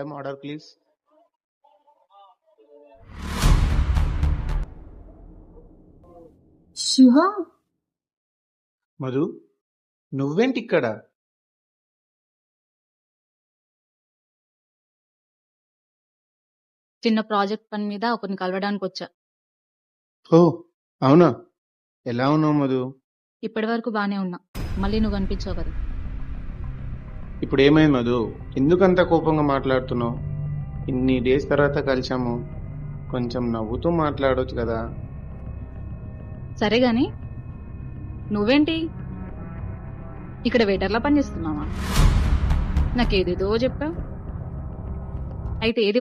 Madam order please. Shiva, Madhu, నువ్వేంటి ఇక్కడ? చిన్న ప్రాజెక్ట్ పని మీద ఒకరిని కలవడానికి వచ్చా. ఓ అవునా, ఎలా ఉన్నావు మధు? ఇప్పటి వరకు బానే ఉన్నా, మళ్ళీ నువ్వు కనిపించావు కదా. ఇప్పుడు ఏమైంది మధు? ఎందుకంత కోపంగా మాట్లాడుతున్నావు? ఇన్ని డేస్ తర్వాత కలిసాము, కొంచెం నవ్వుతూ మాట్లాడొచ్చు కదా. సరే గాని నువ్వేంటి ఇక్కడ వెయిటర్లా పనిచేస్తున్నావా? నాకేదేదో చెప్పావు. అయితే ఏది